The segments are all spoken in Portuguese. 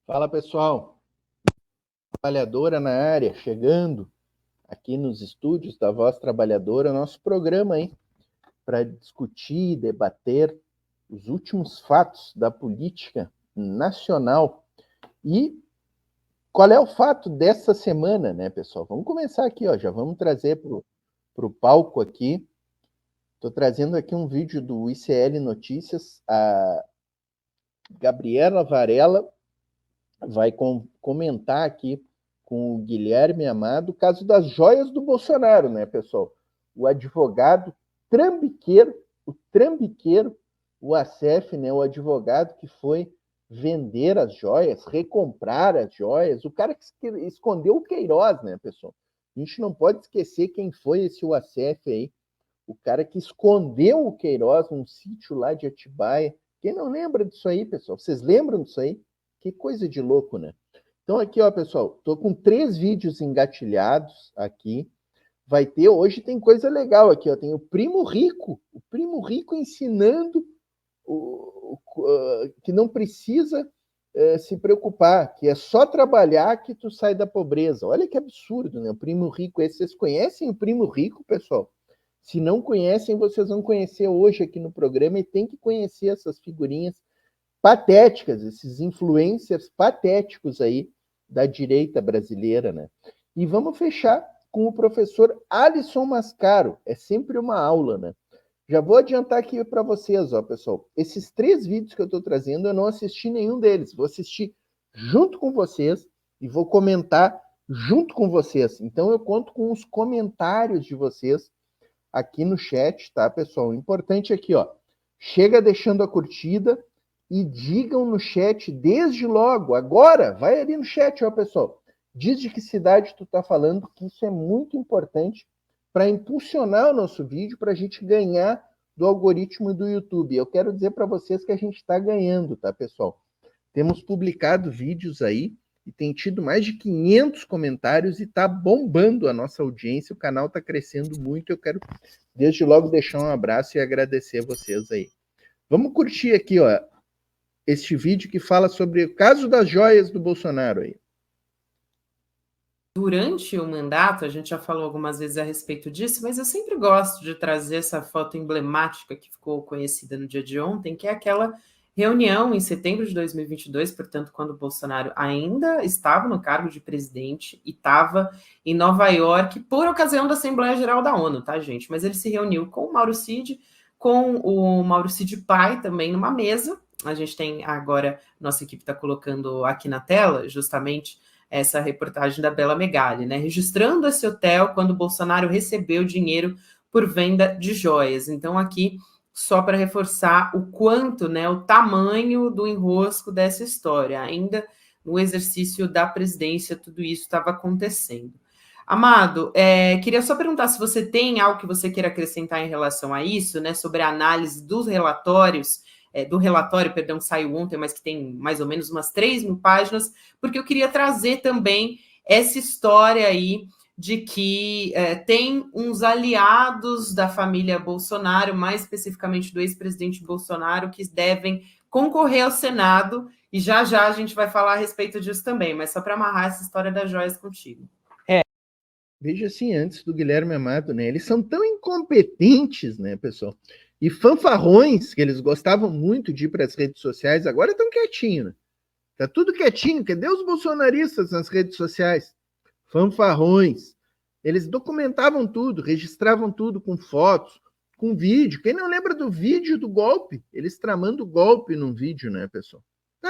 Fala pessoal, trabalhadora na área, chegando aqui nos estúdios da Voz Trabalhadora, nosso programa aí para discutir, debater os últimos fatos da política nacional. E qual é o fato dessa semana, né, pessoal? Vamos começar aqui, ó, já vamos trazer para o palco aqui. Estou trazendo aqui um vídeo do ICL Notícias, a Gabriela Varela vai comentar aqui com o Guilherme Amado o caso das joias do Bolsonaro, né, pessoal? O advogado trambiqueiro, o Acef, né, o advogado que foi vender as joias, recomprar as joias, o cara que escondeu o Queiroz, né, pessoal? A gente não pode esquecer quem foi esse Acef aí, o cara que escondeu o Queiroz num sítio lá de Atibaia. Quem não lembra disso aí, pessoal? Vocês lembram disso aí? Que coisa de louco, né? Então aqui, ó, pessoal, tô com 3 vídeos engatilhados aqui. Vai ter, hoje tem coisa legal aqui, ó. Tem o Primo Rico ensinando que não precisa se preocupar, que é só trabalhar que tu sai da pobreza. Olha que absurdo, né? O Primo Rico, vocês conhecem o Primo Rico, pessoal? Se não conhecem, vocês vão conhecer hoje aqui no programa e tem que conhecer essas figurinhas patéticas, esses influencers patéticos aí da direita brasileira, né? E vamos fechar com o professor Alisson Mascaro. É sempre uma aula, né? Já vou adiantar aqui para vocês, ó, pessoal. Esses 3 vídeos que eu estou trazendo, eu não assisti nenhum deles. Vou assistir junto com vocês e vou comentar junto com vocês. Então eu conto com os comentários de vocês aqui no chat, tá, pessoal? O importante aqui, ó, chega deixando a curtida e digam no chat desde logo, agora, vai ali no chat, ó, pessoal. Diz de que cidade tu tá falando, que isso é muito importante para impulsionar o nosso vídeo, para a gente ganhar do algoritmo do YouTube. Eu quero dizer para vocês que a gente está ganhando, tá, pessoal? Temos publicado vídeos aí e tem tido mais de 500 comentários e está bombando a nossa audiência. O canal está crescendo muito. Eu quero, desde logo, deixar um abraço e agradecer a vocês aí. Vamos curtir aqui, ó, este vídeo que fala sobre o caso das joias do Bolsonaro aí. Durante o mandato, a gente já falou algumas vezes a respeito disso, mas eu sempre gosto de trazer essa foto emblemática que ficou conhecida no dia de ontem, que é aquela reunião em setembro de 2022, portanto, quando o Bolsonaro ainda estava no cargo de presidente e estava em Nova York por ocasião da Assembleia Geral da ONU, tá, gente? Mas ele se reuniu com o Mauro Cid, com o Mauro Cid pai também numa mesa. A gente tem agora, nossa equipe está colocando aqui na tela, justamente, essa reportagem da Bela Megali, né? Registrando esse hotel quando o Bolsonaro recebeu dinheiro por venda de joias. Então, aqui, só para reforçar o quanto, né, o tamanho do enrosco dessa história. Ainda no exercício da presidência, tudo isso estava acontecendo. Amado, queria só perguntar se você tem algo que você queira acrescentar em relação a isso, né, sobre a análise dos relatórios, do relatório, perdão, que saiu ontem, mas que tem mais ou menos umas 3.000 páginas, porque eu queria trazer também essa história aí de que tem uns aliados da família Bolsonaro, mais especificamente do ex-presidente Bolsonaro, que devem concorrer ao Senado, e já já a gente vai falar a respeito disso também, mas só para amarrar essa história das joias contigo. Veja assim, antes do Guilherme Amado, né? Eles são tão incompetentes, né, pessoal? E fanfarrões, que eles gostavam muito de ir para as redes sociais, agora estão quietinhos, né? Tá tudo quietinho. Cadê os bolsonaristas nas redes sociais? Fanfarrões. Eles documentavam tudo, registravam tudo com fotos, com vídeo. Quem não lembra do vídeo do golpe? Eles tramando o golpe num vídeo, né, pessoal? Tá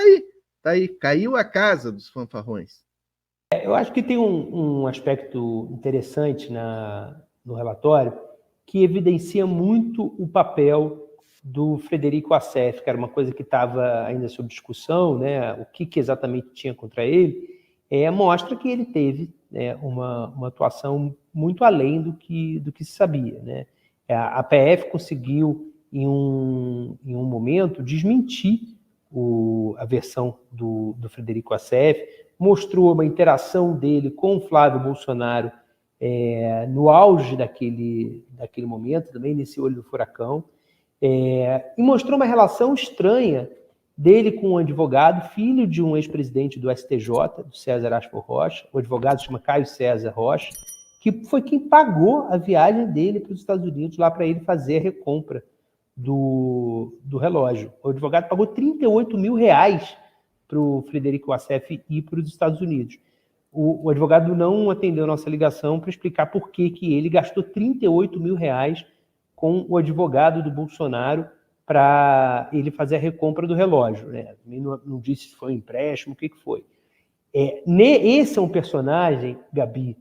aí. Caiu a casa dos fanfarrões. Eu acho que tem um aspecto interessante no relatório que evidencia muito o papel do Frederico Assef, que era uma coisa que estava ainda sob discussão, né? O que exatamente tinha contra ele, mostra que ele teve, né, uma atuação muito além do que se sabia, né? A PF conseguiu, em um momento, desmentir a versão do Frederico Assef, mostrou uma interação dele com o Flávio Bolsonaro no auge daquele momento, também nesse olho do furacão, e mostrou uma relação estranha dele com um advogado, filho de um ex-presidente do STJ, do César Asfor Rocha. O advogado se chama Caio César Rocha, que foi quem pagou a viagem dele para os Estados Unidos, lá para ele fazer a recompra do relógio. O advogado pagou R$38 mil para o Frederico Wassef ir para os Estados Unidos. O advogado não atendeu a nossa ligação para explicar por que ele gastou R$38 mil com o advogado do Bolsonaro para ele fazer a recompra do relógio. Né? Não disse se foi um empréstimo, o que foi. Esse é um personagem, Gabi,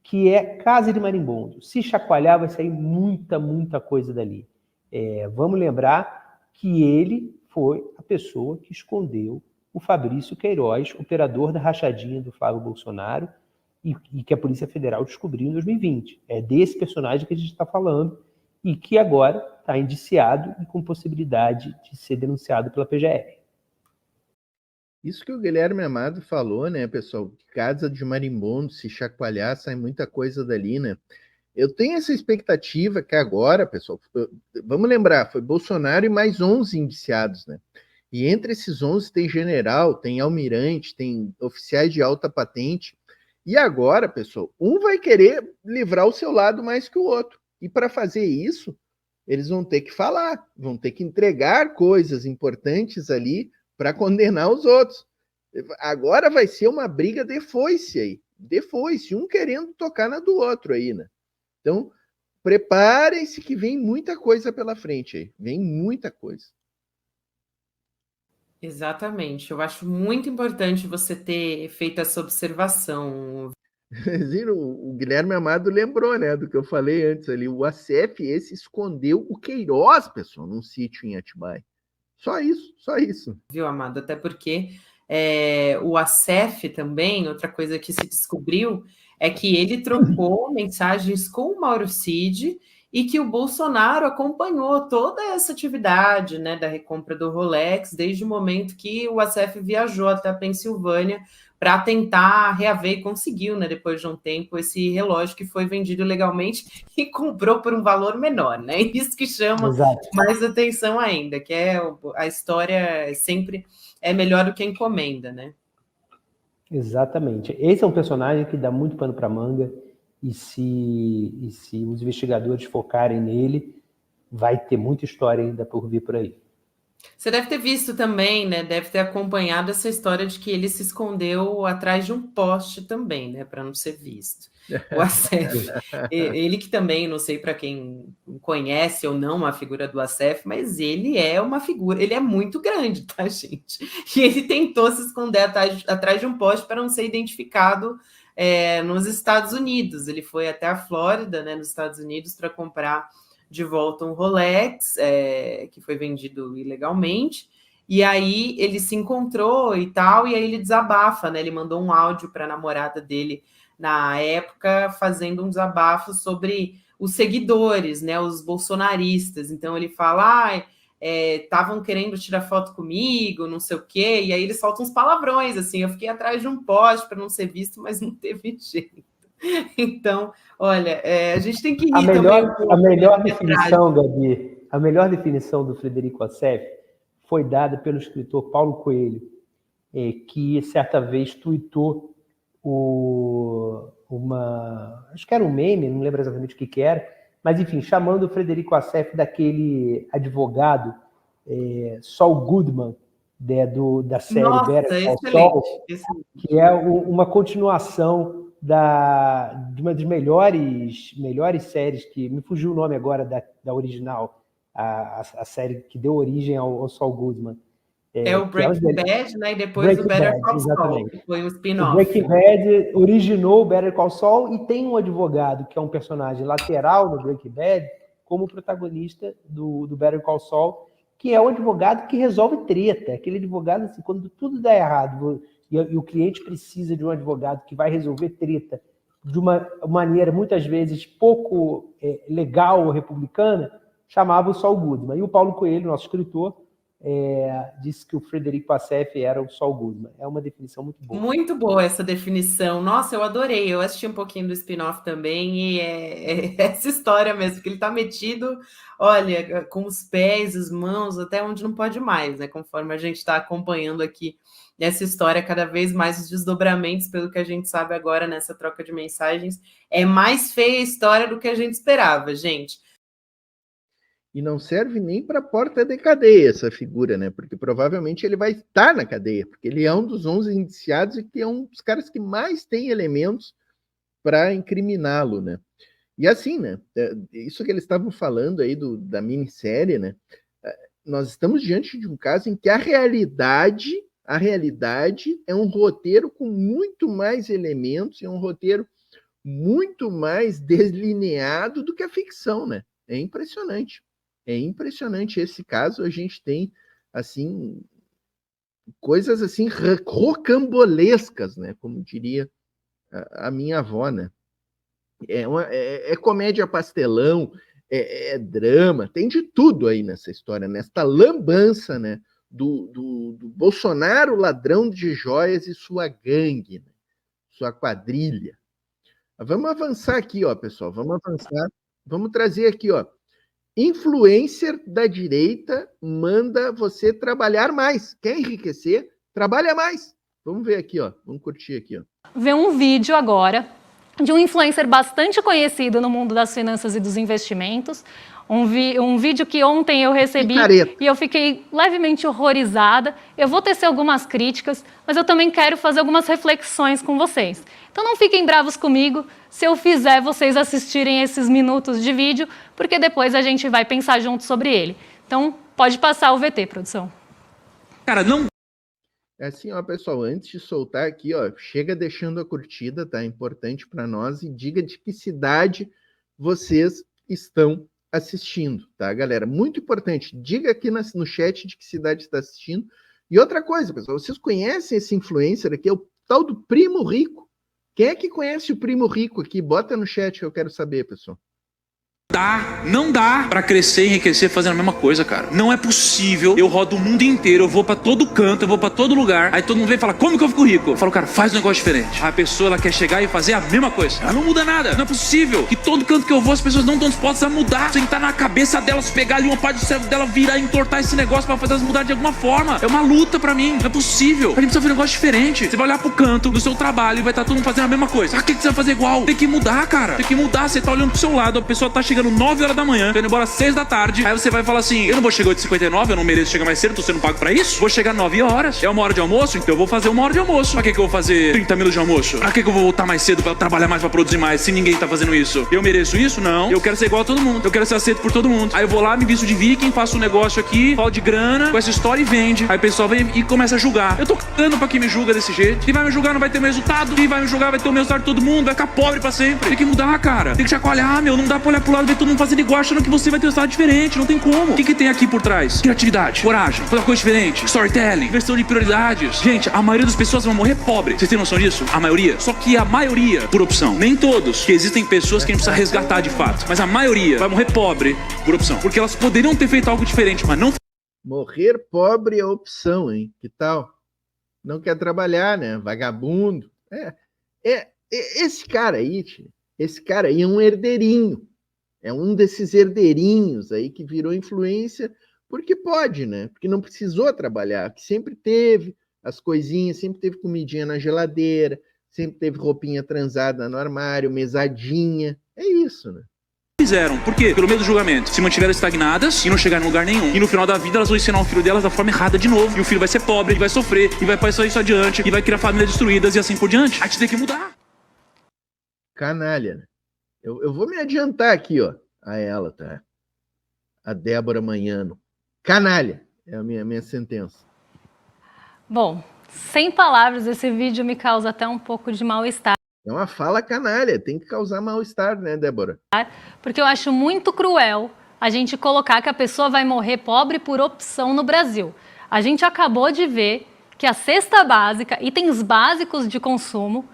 que é casa de marimbondo. Se chacoalhar, vai sair muita coisa dali. Vamos lembrar que ele foi a pessoa que escondeu o Fabrício Queiroz, operador da rachadinha do Flávio Bolsonaro, e que a Polícia Federal descobriu em 2020. É desse personagem que a gente está falando e que agora está indiciado e com possibilidade de ser denunciado pela PGR. Isso que o Guilherme Amado falou, né, pessoal? Casa de marimbondo, se chacoalhar, sai muita coisa dali, né? Eu tenho essa expectativa que agora, pessoal, vamos lembrar, foi Bolsonaro e mais 11 indiciados, né? E entre esses 11 tem general, tem almirante, tem oficiais de alta patente. E agora, pessoal, um vai querer livrar o seu lado mais que o outro. E para fazer isso, eles vão ter que falar, vão ter que entregar coisas importantes ali para condenar os outros. Agora vai ser uma briga de foice aí. De foice, um querendo tocar na do outro aí, né? Então, preparem-se que vem muita coisa pela frente aí. Vem muita coisa. Exatamente. Eu acho muito importante você ter feito essa observação. O Guilherme Amado lembrou, né, do que eu falei antes ali. O Wassef, esse escondeu o Queiroz, pessoal, num sítio em Atibaia. Só isso. Viu, Amado? Até porque o Wassef também, outra coisa que se descobriu é que ele trocou mensagens com o Mauro Cid e que o Bolsonaro acompanhou toda essa atividade, né, da recompra do Rolex, desde o momento que o Wassef viajou até a Pensilvânia para tentar reaver, e conseguiu, né, depois de um tempo, esse relógio que foi vendido legalmente e comprou por um valor menor, né? Isso que chama mais atenção ainda, que a história sempre é melhor do que a encomenda, né? Exatamente. Esse é um personagem que dá muito pano para manga, e se os investigadores focarem nele, vai ter muita história ainda por vir por aí. Você deve ter visto também, né? Deve ter acompanhado essa história de que ele se escondeu atrás de um poste também, né? Para não ser visto. O Wassef, ele que também, não sei para quem conhece ou não a figura do Wassef, mas ele é uma figura, ele é muito grande, tá, gente? E ele tentou se esconder atrás de um poste para não ser identificado nos Estados Unidos. Ele foi até a Flórida, né, nos Estados Unidos, para comprar de volta um Rolex, que foi vendido ilegalmente, e aí ele se encontrou e tal, e aí ele desabafa, né? Ele mandou um áudio para a namorada dele na época, fazendo um desabafo sobre os seguidores, né? Os bolsonaristas. Então ele fala, estavam querendo tirar foto comigo, não sei o quê, e aí ele solta uns palavrões, assim, eu fiquei atrás de um poste para não ser visto, mas não teve jeito. Então, olha, a gente tem que rir também. A melhor definição, Gabi, a melhor definição do Frederico Wassef foi dada pelo escritor Paulo Coelho, que certa vez tuitou acho que era um meme, não lembro exatamente o que era, mas enfim, chamando o Frederico Wassef daquele advogado Saul Goodman, da série Better Call Saul, que é uma continuação de uma das melhores séries, que me fugiu o nome agora da original, a série que deu origem ao Saul Goodman. O Breaking Bad, né? E depois o Better Call Saul, que foi um spin-off. O Breaking Bad originou o Better Call Saul e tem um advogado que é um personagem lateral no Breaking Bad como protagonista do Better Call Saul, que é o advogado que resolve treta. Aquele advogado, assim, quando tudo dá errado e o cliente precisa de um advogado que vai resolver treta de uma maneira, muitas vezes, pouco legal ou republicana, chamava o Saul Goodman. E o Paulo Coelho, nosso escritor, disse que o Frederico Assef era o Saul Goodman. É uma definição muito boa. Muito boa essa definição. Nossa, eu adorei. Eu assisti um pouquinho do spin-off também e é essa história mesmo, que ele está metido, olha, com os pés, as mãos, até onde não pode mais, né? Conforme a gente está acompanhando aqui essa história, cada vez mais os desdobramentos, pelo que a gente sabe agora nessa troca de mensagens, é mais feia a história do que a gente esperava, gente. E não serve nem para a porta de cadeia essa figura, né? Porque provavelmente ele vai estar na cadeia, porque ele é um dos 11 indiciados e que é um dos caras que mais tem elementos para incriminá-lo, né? E assim, né? Isso que eles estavam falando aí da minissérie, né? Nós estamos diante de um caso em que a realidade é um roteiro com muito mais elementos, é um roteiro muito mais deslineado do que a ficção, né? É impressionante. É impressionante esse caso. A gente tem, assim, coisas assim rocambolescas, né? Como diria a minha avó, né? É comédia pastelão, é drama, tem de tudo aí nessa história, nesta lambança, né? Do Bolsonaro, ladrão de joias e sua gangue, né? Sua quadrilha. Vamos avançar aqui, ó, pessoal. Vamos avançar. Vamos trazer aqui, ó. Influencer da direita manda você trabalhar mais. Quer enriquecer? Trabalha mais. Vamos ver aqui, ó. Vamos curtir aqui, ó. Ver um vídeo agora de um influencer bastante conhecido no mundo das finanças e dos investimentos. Um vídeo que ontem eu recebi e eu fiquei levemente horrorizada. Eu vou tecer algumas críticas, mas eu também quero fazer algumas reflexões com vocês. Então não fiquem bravos comigo se eu fizer vocês assistirem esses minutos de vídeo, porque depois a gente vai pensar junto sobre ele. Então pode passar o VT, produção. Cara, não... É assim, ó, pessoal, antes de soltar aqui, ó, chega deixando a curtida, tá? É importante para nós, e diga de que cidade vocês estão assistindo, tá, galera? Muito importante, diga aqui no chat de que cidade está assistindo. E outra coisa, pessoal, vocês conhecem esse influencer aqui, é o tal do Primo Rico? Quem é que conhece o Primo Rico aqui? Bota no chat que eu quero saber, pessoal. Não dá pra crescer e enriquecer fazendo a mesma coisa, cara. Não é possível. Eu rodo o mundo inteiro, eu vou pra todo canto, eu vou pra todo lugar. Aí todo mundo vem e fala, como que eu fico rico? Eu falo, cara, faz um negócio diferente. Aí a pessoa, ela quer chegar e fazer a mesma coisa. Ela não muda nada. Não é possível. Que todo canto que eu vou, as pessoas não estão dispostas a mudar. Tem que estar na cabeça delas, pegar ali uma parte do cérebro dela, virar e entortar esse negócio pra fazer elas mudarem de alguma forma. É uma luta pra mim. Não é possível. A gente precisa fazer um negócio diferente. Você vai olhar pro canto do seu trabalho e vai estar todo mundo fazendo a mesma coisa. Ah, o que você vai fazer igual? Tem que mudar, cara. Tem que mudar. Você tá olhando pro seu lado, a pessoa tá chegando 9 horas da manhã, tô indo embora às 6 da tarde, aí você vai falar assim, eu não vou chegar 8h59, eu não mereço chegar mais cedo, tô sendo pago pra isso? Vou chegar 9 horas, é 1 hora de almoço, então eu vou fazer 1 hora de almoço. Pra que eu vou fazer 30 minutos de almoço? Pra que eu vou voltar mais cedo pra trabalhar mais, pra produzir mais, se ninguém tá fazendo isso? Eu mereço isso? Não. Eu quero ser igual a todo mundo, eu quero ser aceito por todo mundo. Aí eu vou lá, me visto de viking, faço um negócio aqui, falo de grana, com essa história e vende. Aí o pessoal vem e começa a julgar. Eu tô cagando pra quem me julga desse jeito. Quem vai me julgar não vai ter meu resultado, quem vai me julgar vai ter o mesmo resultado de todo mundo, vai ficar pobre pra sempre. Tem que mudar, cara. Tem que chacoalhar, meu, não dá pra olhar pro lado e ver todo mundo fazendo igual, achando que você vai ter um resultado diferente, não tem como. O que tem aqui por trás? Criatividade, coragem, fazer uma coisa diferente, storytelling, inversão de prioridades. Gente, a maioria das pessoas vão morrer pobre. Vocês têm noção disso? A maioria. Só que a maioria, por opção. Nem todos, que existem pessoas que a gente precisa resgatar de fato. Mas a maioria vai morrer pobre por opção. Porque elas poderiam ter feito algo diferente, mas não... Morrer pobre é opção, hein? Que tal? Não quer trabalhar, né? Vagabundo. Esse cara aí é um herdeirinho. É um desses herdeirinhos aí que virou influência porque pode, né? Porque não precisou trabalhar, que sempre teve as coisinhas, sempre teve comidinha na geladeira, sempre teve roupinha transada no armário, mesadinha. É isso, né? Fizeram. Por quê? Pelo meio do julgamento. Se mantiveram estagnadas e não chegaram em lugar nenhum. E no final da vida elas vão ensinar o filho delas da forma errada de novo. E o filho vai ser pobre, ele vai sofrer, e vai passar isso adiante, e vai criar famílias destruídas e assim por diante. A gente tem que mudar. Canalha, né? Eu vou me adiantar aqui, ó, a ela, tá? A Débora Manhano. Canalha é a minha sentença. Bom, sem palavras, esse vídeo me causa até um pouco de mal-estar. É uma fala canalha, tem que causar mal-estar, né, Débora? Porque eu acho muito cruel a gente colocar que a pessoa vai morrer pobre por opção no Brasil. A gente acabou de ver que a cesta básica, itens básicos de consumo,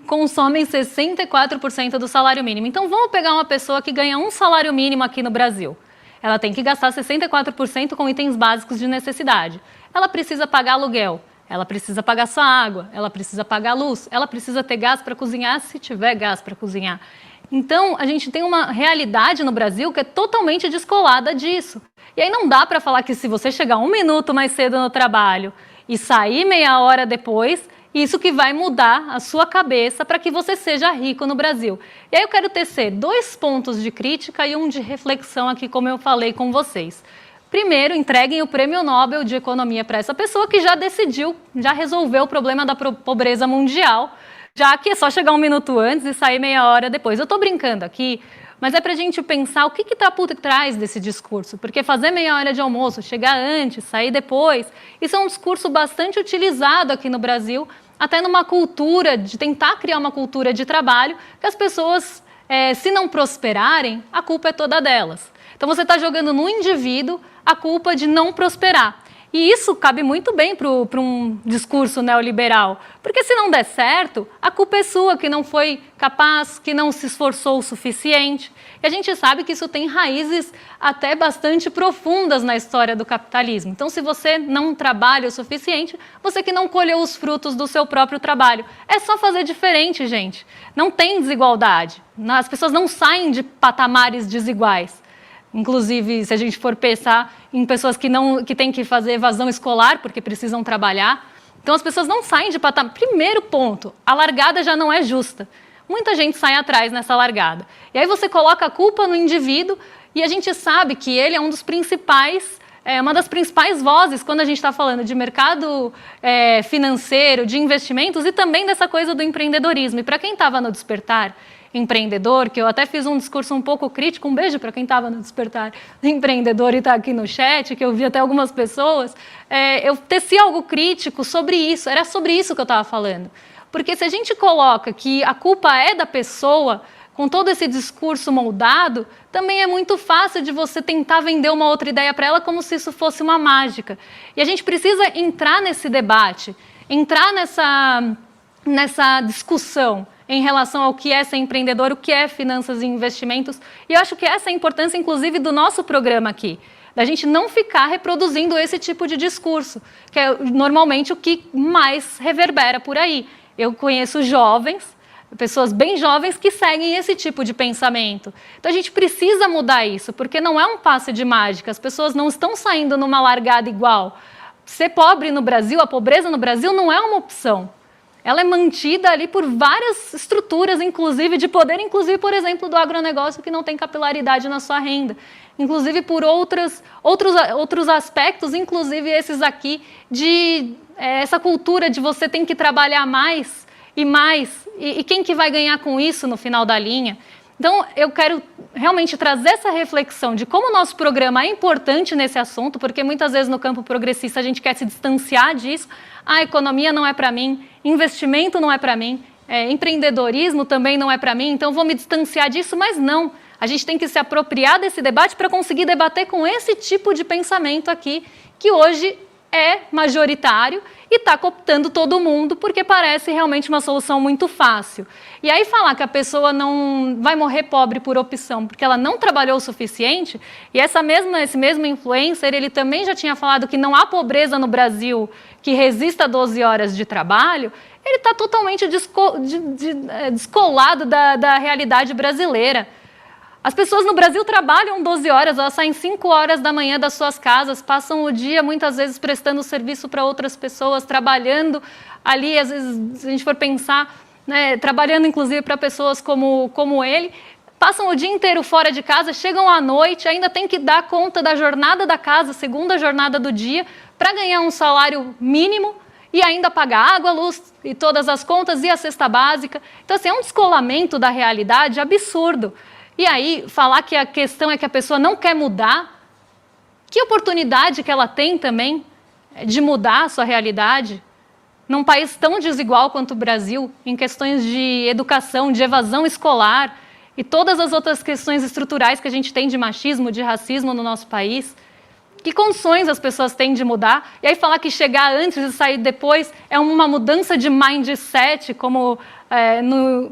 consomem 64% do salário mínimo. Então vamos pegar uma pessoa que ganha um salário mínimo aqui no Brasil. ela tem que gastar 64% com itens básicos de necessidade. Ela precisa pagar aluguel, ela precisa pagar sua água, ela precisa pagar luz, ela precisa ter gás para cozinhar, se tiver gás para cozinhar. Então, a gente tem uma realidade no Brasil que é totalmente descolada disso. E aí não dá para falar que se você chegar 1 minuto mais cedo no trabalho e sair meia hora depois, isso que vai mudar a sua cabeça para que você seja rico no Brasil. E aí eu quero tecer 2 pontos de crítica e um de reflexão aqui, como eu falei com vocês. Primeiro, entreguem o Prêmio Nobel de Economia para essa pessoa que já decidiu, já resolveu o problema da pobreza mundial, já que é só chegar 1 minuto antes e sair meia hora depois. Eu estou brincando aqui, mas é para a gente pensar o que está por trás desse discurso, porque fazer meia hora de almoço, chegar antes, sair depois, isso é um discurso bastante utilizado aqui no Brasil, até numa cultura, de tentar criar uma cultura de trabalho, que as pessoas, se não prosperarem, a culpa é toda delas. Então você está jogando no indivíduo a culpa de não prosperar. E isso cabe muito bem para um discurso neoliberal, porque se não der certo, a culpa é sua, que não foi capaz, que não se esforçou o suficiente. E a gente sabe que isso tem raízes até bastante profundas na história do capitalismo. Então, se você não trabalha o suficiente, você que não colheu os frutos do seu próprio trabalho. É só fazer diferente, gente. Não tem desigualdade. As pessoas não saem de patamares desiguais. Inclusive, se a gente for pensar em pessoas que têm que fazer evasão escolar porque precisam trabalhar. Então, as pessoas não saem de patamar. Primeiro ponto, a largada já não é justa. Muita gente sai atrás nessa largada. E aí você coloca a culpa no indivíduo e a gente sabe que ele é um dos principais, uma das principais vozes quando a gente está falando de mercado financeiro, de investimentos e também dessa coisa do empreendedorismo. E para quem estava no Despertar Empreendedor, que eu até fiz um discurso um pouco crítico, um beijo para quem estava no Despertar Empreendedor e está aqui no chat, que eu vi até algumas pessoas, eu teci algo crítico sobre isso, era sobre isso que eu estava falando. Porque se a gente coloca que a culpa é da pessoa, com todo esse discurso moldado, também é muito fácil de você tentar vender uma outra ideia para ela como se isso fosse uma mágica. E a gente precisa entrar nesse debate, entrar nessa discussão em relação ao que é ser empreendedor, o que é finanças e investimentos. E eu acho que essa é a importância, inclusive, do nosso programa aqui, da gente não ficar reproduzindo esse tipo de discurso, que é normalmente o que mais reverbera por aí. Eu conheço jovens, pessoas bem jovens que seguem esse tipo de pensamento. Então a gente precisa mudar isso, porque não é um passe de mágica, as pessoas não estão saindo numa largada igual. Ser pobre no Brasil, a pobreza no Brasil não é uma opção. Ela é mantida ali por várias estruturas, inclusive de poder, inclusive, por exemplo, do agronegócio que não tem capilaridade na sua renda. Inclusive por outros aspectos, inclusive esses aqui, de essa cultura de você tem que trabalhar mais, e quem que vai ganhar com isso no final da linha? Então, eu quero realmente trazer essa reflexão de como o nosso programa é importante nesse assunto, porque muitas vezes no campo progressista a gente quer se distanciar disso. A economia não é para mim, investimento não é para mim, empreendedorismo também não é para mim, então vou me distanciar disso, mas não. A gente tem que se apropriar desse debate para conseguir debater com esse tipo de pensamento aqui, que hoje é majoritário e está cooptando todo mundo, porque parece realmente uma solução muito fácil. E aí falar que a pessoa não vai morrer pobre por opção, porque ela não trabalhou o suficiente, e esse mesmo influencer, ele também já tinha falado que não há pobreza no Brasil que resista a 12 horas de trabalho, ele está totalmente descolado da realidade brasileira. As pessoas no Brasil trabalham 12 horas, elas saem 5 horas da manhã das suas casas, passam o dia muitas vezes prestando serviço para outras pessoas, trabalhando ali, às vezes, se a gente for pensar, né, trabalhando inclusive para pessoas como ele, passam o dia inteiro fora de casa, chegam à noite, ainda tem que dar conta da jornada da casa, segunda jornada do dia, para ganhar um salário mínimo e ainda pagar água, luz e todas as contas e a cesta básica. Então, assim, é um descolamento da realidade absurdo. E aí, falar que a questão é que a pessoa não quer mudar, que oportunidade que ela tem também de mudar a sua realidade num país tão desigual quanto o Brasil, em questões de educação, de evasão escolar e todas as outras questões estruturais que a gente tem de machismo, de racismo no nosso país. Que condições as pessoas têm de mudar? E aí falar que chegar antes e sair depois é uma mudança de mindset, como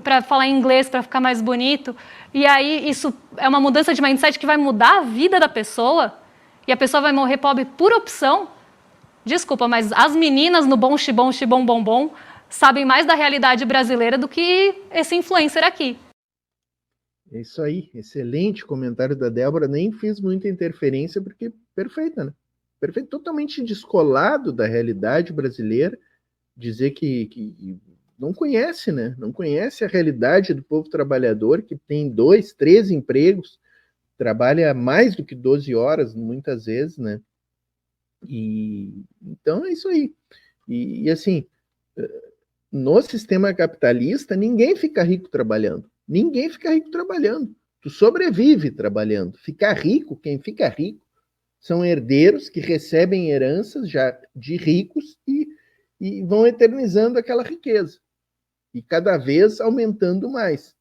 para falar em inglês, para ficar mais bonito. E aí isso é uma mudança de mindset que vai mudar a vida da pessoa? E a pessoa vai morrer pobre por opção? Desculpa, mas as meninas no bom xibom, xibom, bom, bom, sabem mais da realidade brasileira do que esse influencer aqui. É isso aí, excelente comentário da Débora, nem fiz muita interferência, porque perfeita, né? Perfeito, totalmente descolado da realidade brasileira, dizer que não conhece, né? Não conhece a realidade do povo trabalhador, que tem 2, 3 empregos, trabalha mais do que 12 horas, muitas vezes, né? E então é isso aí. E assim, no sistema capitalista, ninguém fica rico trabalhando. Ninguém fica rico trabalhando. Tu sobrevive trabalhando. Ficar rico, quem fica rico, são herdeiros que recebem heranças já de ricos e vão eternizando aquela riqueza. E cada vez aumentando mais,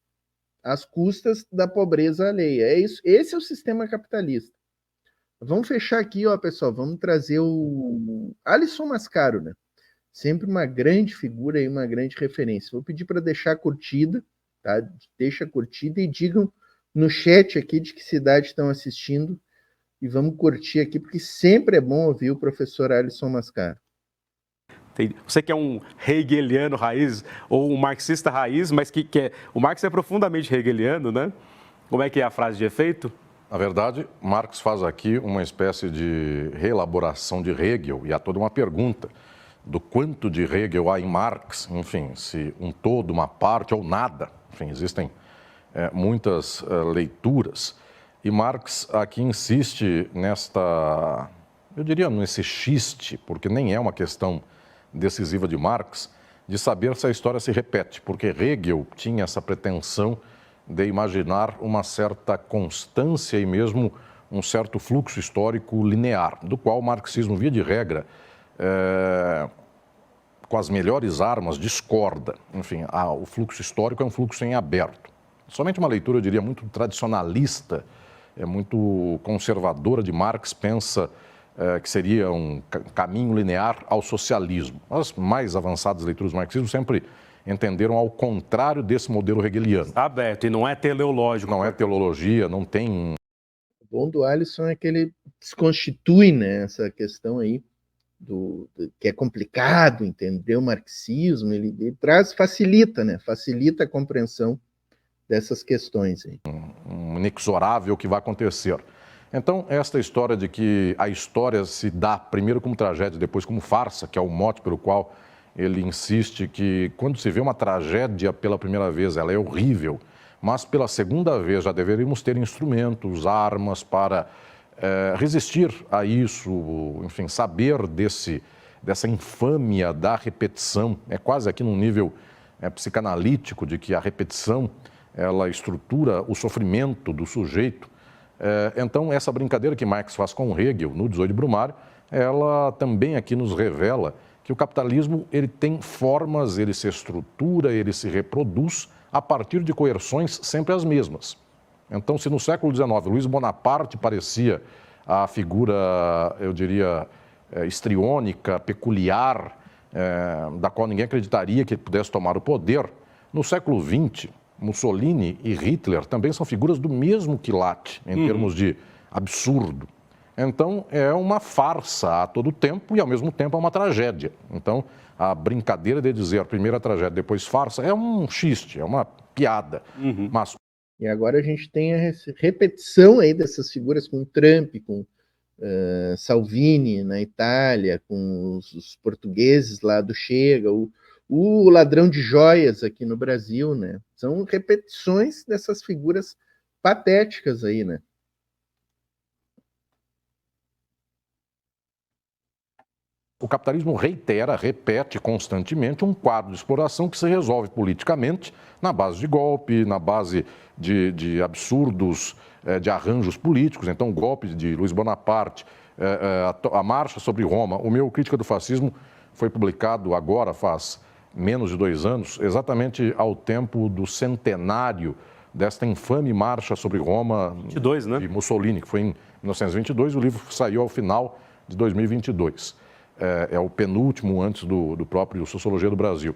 às custas da pobreza alheia. É isso, esse é o sistema capitalista. Vamos fechar aqui, ó, pessoal. Vamos trazer o Alisson Mascaro, né? Sempre uma grande figura e uma grande referência. Vou pedir para deixar a curtida, tá? Deixa a curtida e digam no chat aqui de que cidade estão assistindo e vamos curtir aqui, porque sempre é bom ouvir o professor Alisson Mascaro. Você que é um hegeliano raiz ou um marxista raiz, mas o Marx é profundamente hegeliano, né? Como é que é a frase de efeito? Na verdade, Marx faz aqui uma espécie de reelaboração de Hegel e há toda uma pergunta do quanto de Hegel há em Marx, enfim, se um todo, uma parte ou nada. Enfim, existem muitas leituras. E Marx aqui insiste nesta, eu diria, nesse xiste, porque nem é uma questão decisiva de Marx, de saber se a história se repete, porque Hegel tinha essa pretensão de imaginar uma certa constância e mesmo um certo fluxo histórico linear, do qual o marxismo, via de regra, com as melhores armas, discorda. Enfim, o fluxo histórico é um fluxo em aberto. Somente uma leitura, eu diria, muito tradicionalista, muito conservadora de Marx, pensa que seria um caminho linear ao socialismo. As mais avançadas leituras do marxismo sempre entenderam ao contrário desse modelo hegeliano. Aberto, e não é teleológico. Não é teologia, não tem... O bom do Alisson é que ele desconstitui, né, essa questão aí, que é complicado entender o marxismo, ele facilita, né, facilita a compreensão dessas questões aí. Um inexorável que vai acontecer. Então, esta história de que a história se dá primeiro como tragédia, depois como farsa, que é o mote pelo qual ele insiste que quando se vê uma tragédia pela primeira vez, ela é horrível, mas pela segunda vez já deveríamos ter instrumentos, armas para resistir a isso, enfim, saber dessa infâmia da repetição. É quase aqui num nível psicanalítico de que a repetição, ela estrutura o sofrimento do sujeito. Então, essa brincadeira que Marx faz com Hegel no 18 de Brumário, ela também aqui nos revela que o capitalismo ele tem formas, ele se estrutura, ele se reproduz a partir de coerções sempre as mesmas. Então, se no século XIX Luiz Bonaparte parecia a figura, eu diria, histriônica, peculiar, da qual ninguém acreditaria que ele pudesse tomar o poder, no século XX, Mussolini e Hitler também são figuras do mesmo quilate, em termos de absurdo. Então, é uma farsa a todo tempo e, ao mesmo tempo, é uma tragédia. Então, a brincadeira de dizer primeiro a tragédia, depois farsa, é um xiste, é uma piada. Mas... E agora a gente tem a repetição aí dessas figuras com Trump, com Salvini na Itália, com os portugueses lá do Chega, o ladrão de joias aqui no Brasil, né? São repetições dessas figuras patéticas aí, né? O capitalismo repete constantemente um quadro de exploração que se resolve politicamente na base de golpe, na base de absurdos, de arranjos políticos. Então, o golpe de Luiz Bonaparte, a marcha sobre Roma. O meu Crítica do Fascismo foi publicado agora, faz menos de 2 anos, exatamente ao tempo do centenário desta infame marcha sobre Roma 22, né? de Mussolini, que foi em 1922, o livro saiu ao final de 2022. É o penúltimo antes do próprio Sociologia do Brasil.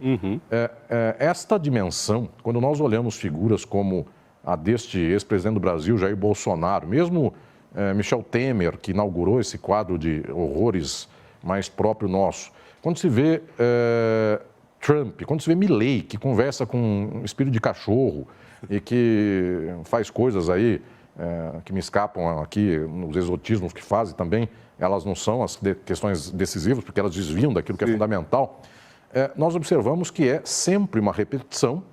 Esta dimensão, quando nós olhamos figuras como a deste ex-presidente do Brasil, Jair Bolsonaro, mesmo Michel Temer, que inaugurou esse quadro de horrores mais próprio nosso, quando se vê Trump, quando se vê Milley, que conversa com um espírito de cachorro e que faz coisas aí que me escapam aqui, nos exotismos que fazem também, elas não são as questões decisivas, porque elas desviam daquilo que é fundamental, nós observamos que é sempre uma repetição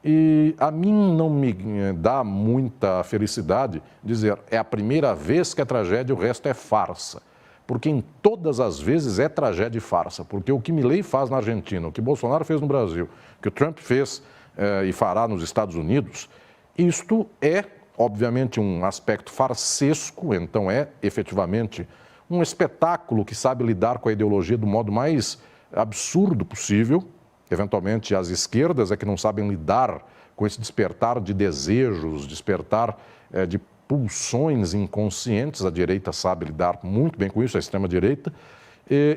e a mim não me dá muita felicidade dizer é a primeira vez que é tragédia e o resto é farsa. Porque em todas as vezes é tragédia e farsa. Porque o que Milley faz na Argentina, o que Bolsonaro fez no Brasil, o que o Trump fez e fará nos Estados Unidos, isto é, obviamente, um aspecto farsesco, então é, efetivamente, um espetáculo que sabe lidar com a ideologia do modo mais absurdo possível. Eventualmente, as esquerdas é que não sabem lidar com esse despertar de desejos, despertar de pulsões inconscientes. A direita sabe lidar muito bem com isso, a extrema-direita.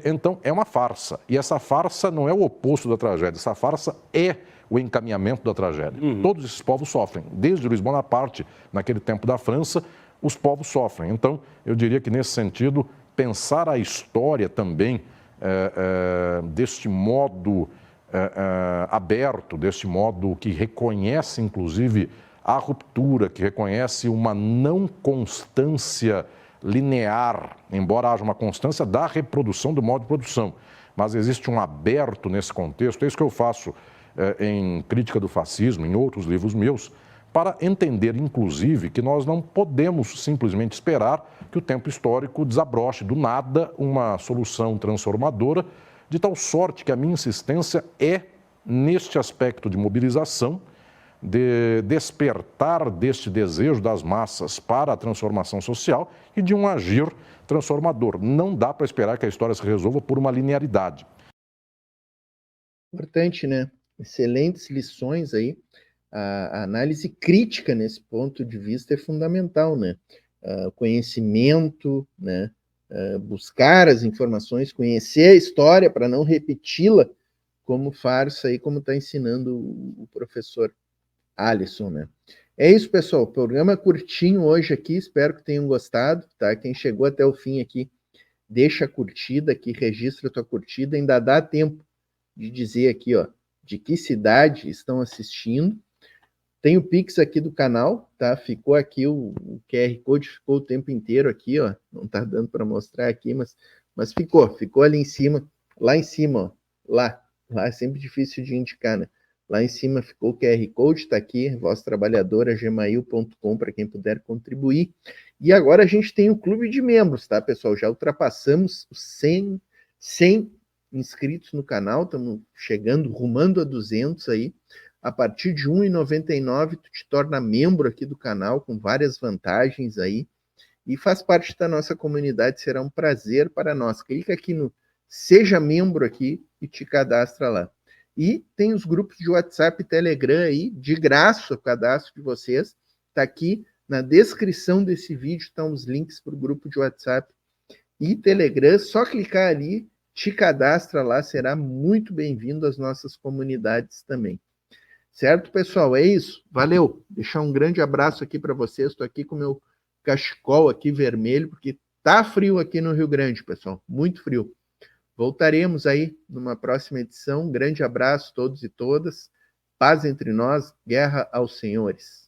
Então, é uma farsa. E essa farsa não é o oposto da tragédia, essa farsa é o encaminhamento da tragédia. Todos esses povos sofrem. Desde Luiz Bonaparte, naquele tempo da França, os povos sofrem. Então, eu diria que, nesse sentido, pensar a história também deste modo aberto, deste modo que reconhece, inclusive, a ruptura, que reconhece uma não constância linear, embora haja uma constância da reprodução do modo de produção. Mas existe um aberto nesse contexto, é isso que eu faço em Crítica do Fascismo, em outros livros meus, para entender, inclusive, que nós não podemos simplesmente esperar que o tempo histórico desabroche do nada uma solução transformadora, de tal sorte que a minha insistência é neste aspecto de mobilização, de despertar deste desejo das massas para a transformação social e de um agir transformador. Não dá para esperar que a história se resolva por uma linearidade. Importante, né? Excelentes lições aí. A análise crítica nesse ponto de vista é fundamental, né? O conhecimento, né? Buscar as informações, conhecer a história para não repeti-la como farsa e como está ensinando o professor Alisson, né? É isso, pessoal. Programa curtinho hoje aqui, espero que tenham gostado, tá? Quem chegou até o fim aqui, deixa a curtida aqui, registra a tua curtida, ainda dá tempo de dizer aqui, ó, de que cidade estão assistindo. Tem o Pix aqui do canal, tá? Ficou aqui o QR Code, ficou o tempo inteiro aqui, ó. Não tá dando para mostrar aqui, mas ficou ali em cima, lá em cima, ó. Lá é sempre difícil de indicar, né? Lá em cima ficou o QR Code, tá aqui, voztrabalhadora.gmail.com, para quem puder contribuir. E agora a gente tem o clube de membros, tá, pessoal? Já ultrapassamos os 100 inscritos no canal, estamos chegando, rumando a 200 aí. A partir de R$ 1,99 tu te torna membro aqui do canal, com várias vantagens aí, e faz parte da nossa comunidade, será um prazer para nós. Clica aqui no Seja Membro aqui e te cadastra lá. E tem os grupos de WhatsApp e Telegram aí, de graça o cadastro de vocês, tá aqui na descrição desse vídeo, estão os links para o grupo de WhatsApp e Telegram, só clicar ali, te cadastra lá, será muito bem-vindo às nossas comunidades também. Certo, pessoal? É isso. Valeu. Deixar um grande abraço aqui para vocês. Estou aqui com o meu cachecol aqui vermelho, porque tá frio aqui no Rio Grande, pessoal. Muito frio. Voltaremos aí numa próxima edição. Um grande abraço a todos e todas. Paz entre nós. Guerra aos senhores.